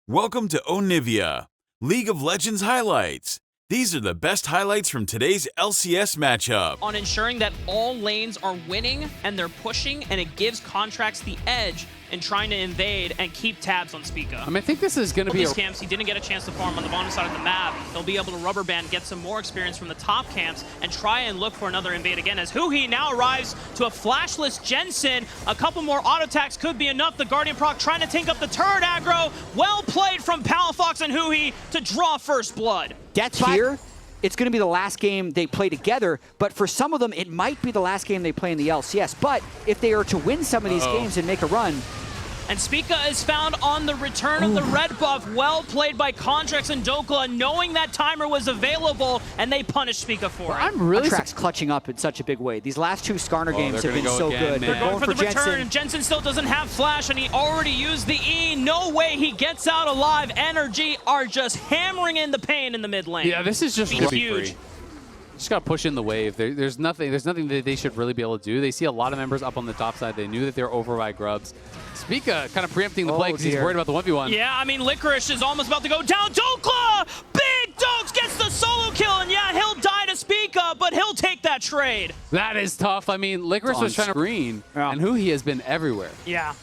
Welcome to Onivia, League of Legends highlights. These are the best highlights from today's LCS matchup. On ensuring that all lanes are winning and they're pushing, and it gives Contracts the edge in trying to invade and keep tabs on Spica. I mean, I think this is going to be these camps, he didn't get a chance to farm on the bottom side of the map. He'll be able to rubber band, get some more experience from the top camps, and try and look for another invade again, as Huhi now arrives to a flashless Jensen. A couple more auto attacks could be enough. The Guardian proc trying to tank up the turret aggro. Well played from Palafox and Huhi to draw first blood. That's here. It's going to be the last game they play together, but for some of them, it might be the last game they play in the LCS. But if they are to win some of these games and make a run. And Spica is found on the return of the red buff. Well played by Contracts and Dokla, knowing that timer was available, and they punished Spica for it. I'm really Contracts clutching up in such a big way. These last two Skarner games have been so good. They're going for the return. Jensen still doesn't have flash, and he already used the E. No way he gets out alive. NRG are just hammering in the pain in the mid lane. Yeah, this is just really huge. Just gotta push in the wave. There's nothing that they should really be able to do. They see a lot of members up on the top side. They knew that they were over by Grubs. Spica kind of preempting the play because he's worried about the 1v1. Yeah, I mean, Licorice is almost about to go down. Dokla! Big Dokes gets the solo kill, and yeah, he'll die to Spica, but he'll take that trade. That is tough. I mean, Licorice was trying to screen, and Huhi has been everywhere. Yeah.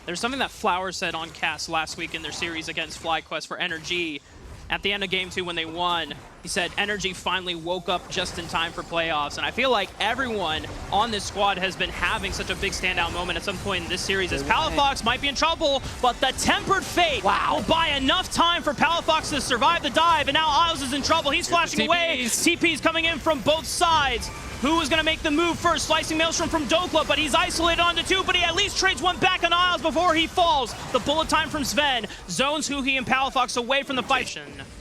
There's something that Flowers said on cast last week in their series against FlyQuest for NRG. At the end of Game 2 when they won, he said NRG finally woke up just in time for playoffs. And I feel like everyone on this squad has been having such a big standout moment at some point in this series, as Palafox might be in trouble, but the Tempered Fate will buy enough time for Palafox to survive the dive. And now Isles is in trouble. He's flashing away. TP's coming in from both sides. Who is going to make the move first? Slicing Maelstrom from Dokla, but he's isolated onto two, but he at least trades one back on Isles before he falls. The bullet time from Sven zones Huhi and Palafox away from the fight.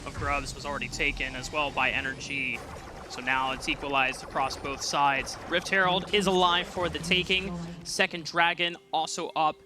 Of Grubs was already taken as well by NRG. So now it's equalized across both sides. Rift Herald is alive for the taking. Second Dragon also up.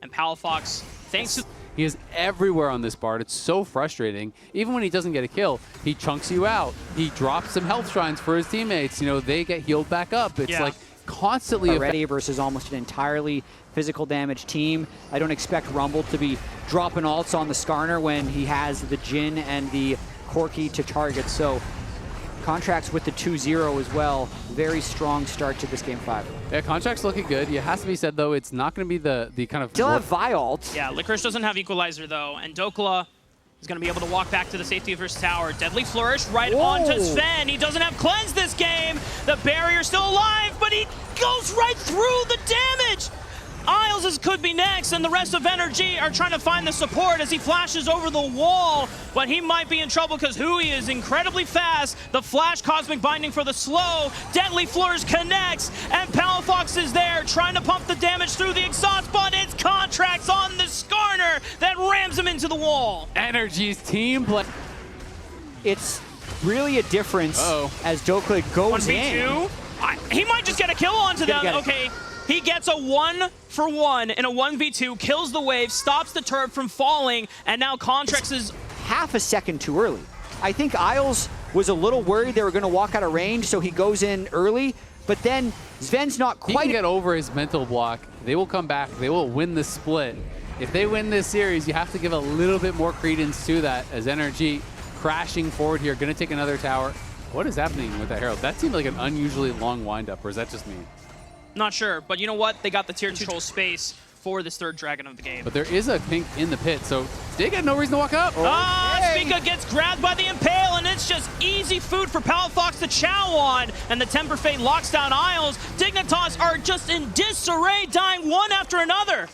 And Palafox, thanks to... He is everywhere on this Bard. It's so frustrating. Even when he doesn't get a kill, he chunks you out. He drops some health shrines for his teammates. You know, they get healed back up. It's like constantly ready versus almost an entirely physical damage team. I don't expect Rumble to be dropping ults on the Skarner when he has the Jhin and the Corki to target. So Contracts with the 2-0 as well. Very strong start to this Game 5. Yeah, Contracts looking good. It has to be said, though, it's not going to be the kind of... Still have Vi ult. Yeah, Licorice doesn't have Equalizer, though. And Dokla is going to be able to walk back to the safety of his tower. Deadly Flourish right onto Sven. He doesn't have Cleanse this game. The barrier's still alive, but he goes right through the damage. Isles could be next, and the rest of NRG are trying to find the support as he flashes over the wall, but he might be in trouble because Huhi is incredibly fast. The flash Cosmic Binding for the slow. Deadly Flourish connects, and Palafox is there trying to pump the damage through the exhaust, but it's Contracts on the Skarner that rams him into the wall. NRG's team play. It's really a difference as Dokla goes in. He might just get a kill onto them. Okay. He gets a 1-for-1 in a 1v2, kills the wave, stops the turret from falling, and now Contracts is half a second too early. I think Isles was a little worried they were going to walk out of range, so he goes in early, but then Sven's not quite... He can get over his mental block. They will come back. They will win the split. If they win this series, you have to give a little bit more credence to that, as NRG crashing forward here, going to take another tower. What is happening with that Herald? That seemed like an unusually long windup, or is that just me? Not sure, but you know what? They got the tier 2 control space for this third Dragon of the game. But there is a pink in the pit, so they got no reason to walk up. Spica gets grabbed by the Impale, and it's just easy food for Palafox to chow on, and the Temper Fate locks down Isles. Dignitas are just in disarray, dying one after another.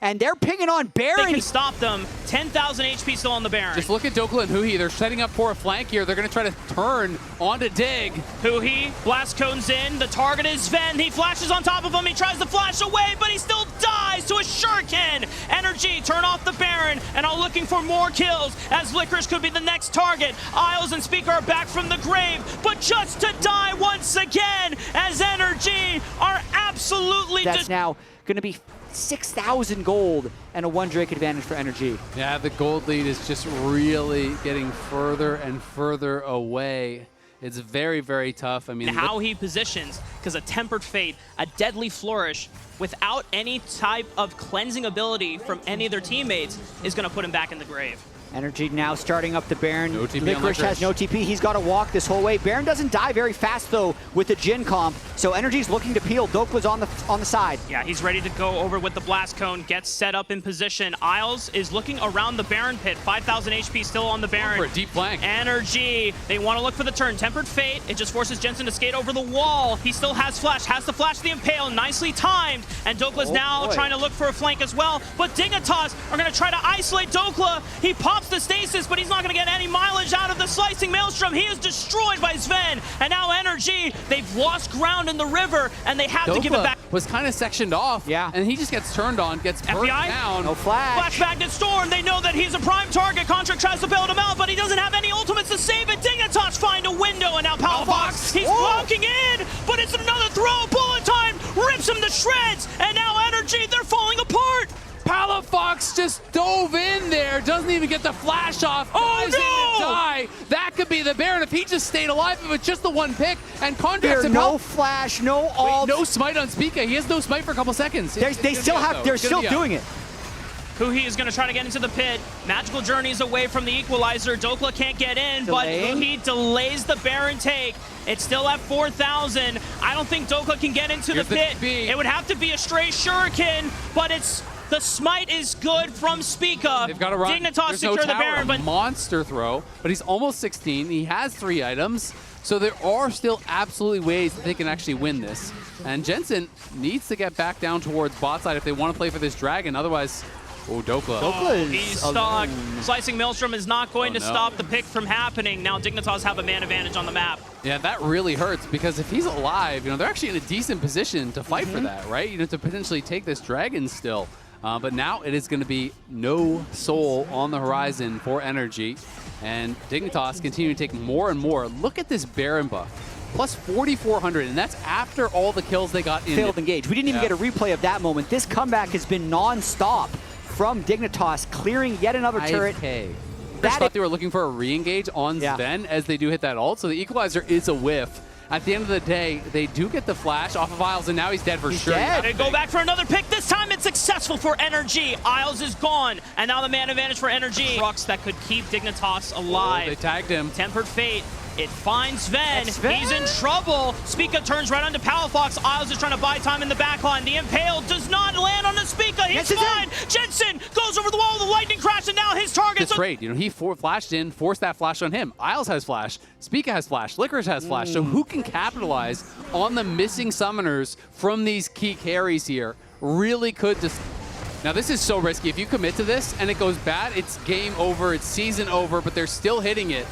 And they're pinging on Baron. They can stop them. 10,000 HP still on the Baron. Just look at Dokla and Huhi. They're setting up for a flank here. They're going to try to turn onto Dig. Huhi, blast cones in. The target is Sven. He flashes on top of him. He tries to flash away, but he still dies to a shuriken. NRG turn off the Baron and are looking for more kills, as Licorice could be the next target. Isles and Spica are back from the grave, but just to die once again, as NRG are absolutely... That's now going to be 6,000 gold and a 1 Drake advantage for NRG. Yeah, the gold lead is just really getting further and further away. It's very, very tough. I mean, how he positions, because a Tempered Fate, a Deadly Flourish, without any type of cleansing ability from any of their teammates, is going to put him back in the grave. NRG now starting up the Baron. No TP on Licorice has no TP. He's got to walk this whole way. Baron doesn't die very fast, though, with the Jhin comp. So NRG's looking to peel. Dokla's on the side. Yeah, he's ready to go over with the Blast Cone, gets set up in position. Isles is looking around the Baron pit. 5,000 HP still on the Baron. for a deep flank. NRG, they want to look for the turn. Tempered Fate, it just forces Jensen to skate over the wall. He still has flash, has the flash the Impale, nicely timed. And Dokla's now trying to look for a flank as well. But Dignitas are going to try to isolate Dokla. He pops the stasis, but he's not going to get any mileage out of the Slicing Maelstrom. He is destroyed by Sven. And now NRG, they've lost ground in the river, and they have to give it back. Was kind of sectioned off, yeah, and he just gets turned on, gets burnt down. No flash. Flashback to Storm. They know that he's a prime target. Contract tries to bail him out, but he doesn't have any ultimates to save it. Dignitas find a window, and now Palafox, he's walking in, but it's another throw. Bullet time rips him to shreds, and now NRG, they're falling apart. Palafox just dove in there, doesn't even get the flash off. Oh, Dives in to die. That could be the Baron if he just stayed alive with just the one pick. And Contract's no flash, no ult. No smite on Spica. He has no smite for a couple seconds. They're still doing it. Huhi is going to try to get into the pit. Magical Journey's away from the equalizer. Dokla can't get in, but Huhi delays the Baron take. It's still at 4,000. I don't think Dokla can get into the pit. It would have to be a stray shuriken, but it's... The smite is good from Spica. They've got to run. Dignitas secure the Baron, but monster throw. But he's almost 16. He has 3 items. So there are still absolutely ways that they can actually win this. And Jensen needs to get back down towards bot side if they want to play for this dragon. Otherwise, Dokla. He's stuck. Slicing Maelstrom is not going to stop the pick from happening. Now Dignitas have a man advantage on the map. Yeah, that really hurts because if he's alive, they're actually in a decent position to fight for that, right? To potentially take this dragon still. But now it is going to be no soul on the horizon for NRG. And Dignitas continue to take more and more. Look at this Baron buff. Plus 4,400, and that's after all the kills they got in. Failed engage. We didn't even get a replay of that moment. This comeback has been non-stop from Dignitas, clearing yet another turret. I thought they were looking for a re-engage on Sven as they do hit that ult. So the equalizer is a whiff. At the end of the day, they do get the flash off of Isles, and now he's dead for sure. They go back for another pick. This time it's successful for NRG. Isles is gone, and now the man advantage for NRG. Crux that could keep Dignitas alive. They tagged him. Tempered Fate. It finds Sven. He's in trouble. Spica turns right onto Palafox. Isles is trying to buy time in the backline. The Impale does not land on the Spica. He's fine. Jensen goes over the wall with the lightning crash, and now his target. It's great. He flashed in, forced that flash on him. Isles has flash. Spica has flash. Licorice has flash. So who can capitalize on the missing summoners from these key carries here? Really could just... Now this is so risky. If you commit to this and it goes bad, it's game over. It's season over, but they're still hitting it.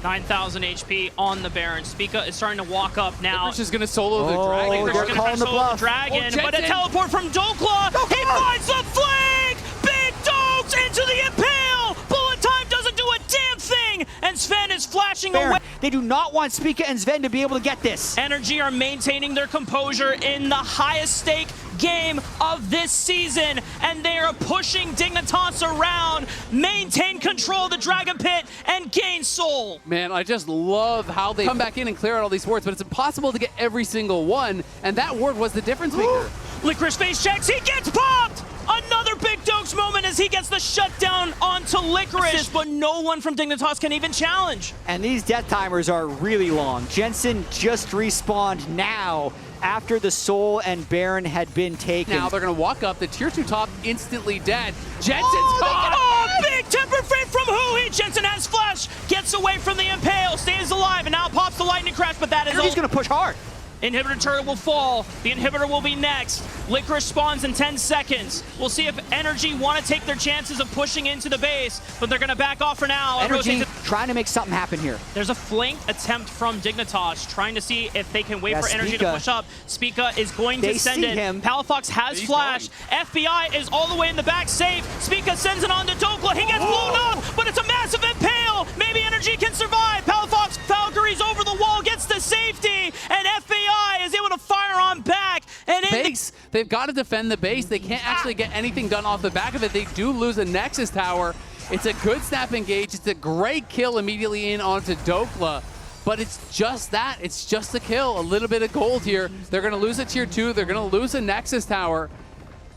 9,000 HP on the Baron. Spica is starting to walk up now. Licorice is going to solo the dragon. Licorice is going to try to solo the dragon, but a teleport from Dokla. He finds the flank! Big Dokes into the Impale! Bullet time doesn't do a damn thing! And Sven is flashing away. They do not want Spica and Sven to be able to get this. NRG are maintaining their composure in the highest stake game of this season, and they are pushing Dignitas around, maintain control of the Dragon Pit, and gain soul. Man, I just love how they come back in and clear out all these wards, but it's impossible to get every single one, and that ward was the difference maker. Licorice face checks, he gets popped! Another Big Dokes moment as he gets the shutdown onto Licorice, but no one from Dignitas can even challenge. And these death timers are really long. Jensen just respawned now after the Soul and Baron had been taken. Now they're going to walk up. The tier 2 top instantly dead. Jensen's gone! Oh, big Tempered Fate from Huhi! Jensen has flash, gets away from the Impale, stays alive, and now pops the lightning crash, but that is all. He's going to push hard. Inhibitor turret will fall. The inhibitor will be next. Licorice spawns in 10 seconds. We'll see if NRG want to take their chances of pushing into the base, but they're going to back off for now. NRG trying to make something happen here. There's a flank attempt from Dignitas, trying to see if they can wait for NRG to push up. Spica is going to send it. Palafox has flash. FBI is all the way in the back safe. Spica sends it on to Dokla. He gets blown up, but it's a massive impale. Maybe NRG can survive. Palafox Valkyrie's over the wall, gets to safety, and FBI is able to fire on back. And in base, they've got to defend the base. They can't actually get anything done off the back of it. They do lose a Nexus tower. It's a good snap engage. It's a great kill immediately in onto Dokla. but it's just that. It's just a kill, a little bit of gold here. They're going to lose a tier 2. They're going to lose a Nexus tower.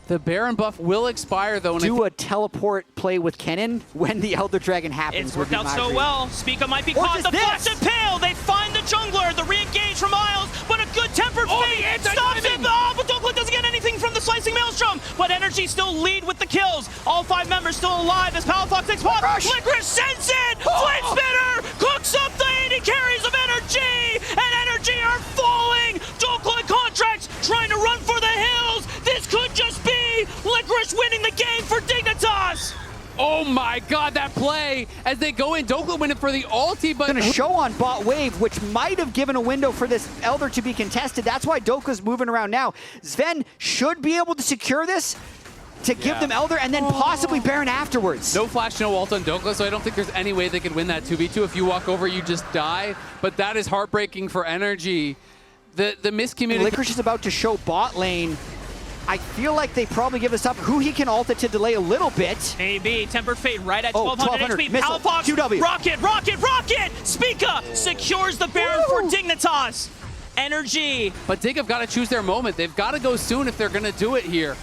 The Baron buff will expire, though. Do a teleport play with Kennen when the Elder Dragon happens. It's worked out so well. Spica might be caught. The flash and pale. They find the jungler. The re-engage from Isles, but a good tempered fate stops it. But Dokla doesn't get anything from the slicing maelstrom. But NRG still lead with the kills. All 5 members still alive as Palafox takes pot. Licorice sends it. Flame Spitter cooks up the 80 carries of NRG, and NRG are falling. Dokla contracts trying to run for the hills. This could just be Licorice winning the game for Dignitas. Oh my god, that play as they go in. Dokla winning for the ulti, but going to show on bot wave, which might have given a window for this Elder to be contested. That's why Dokla's moving around now. Sven should be able to secure this to give them Elder and then possibly Baron afterwards. No flash, no ult on Dokla, so I don't think there's any way they could win that 2v2. If you walk over, you just die. But that is heartbreaking for NRG. The miscommunication. Licorice is about to show bot lane. I feel like they probably give us up who he can ult it to delay a little bit. Maybe. Tempered Fate right at 1200 HP. Missile. Palafox, QW. Rocket! Spica secures the Baron for Dignitas. NRG. But Dig have got to choose their moment. They've got to go soon if they're going to do it here.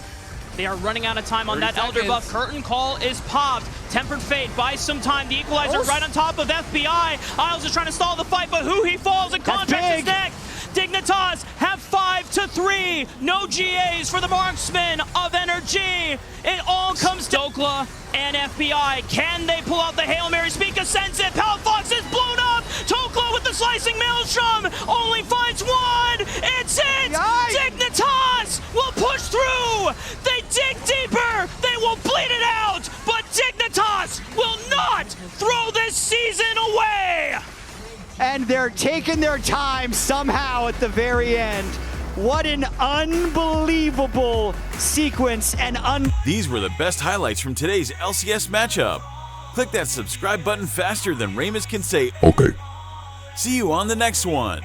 They are running out of time on that Elder buff. Curtain Call is popped. Tempered Fate buys some time. The Equalizer right on top of FBI. Isles is trying to stall the fight, but who he falls and contracts his neck. Dignitas have 5-3. No GAs for the marksman of NRG. It all comes to Dokla and FBI. Can they pull out the Hail Mary? Spica sends it. Palafox is blown up. Dokla with the slicing maelstrom only finds one. It's it. Dignitas will push through. They dig deeper. They will bleed it out. But Dignitas will not throw this season away. And they're taking their time somehow at the very end. What an unbelievable sequence and These were the best highlights from today's LCS matchup. Click that subscribe button faster than Ramus can say, okay. See you on the next one.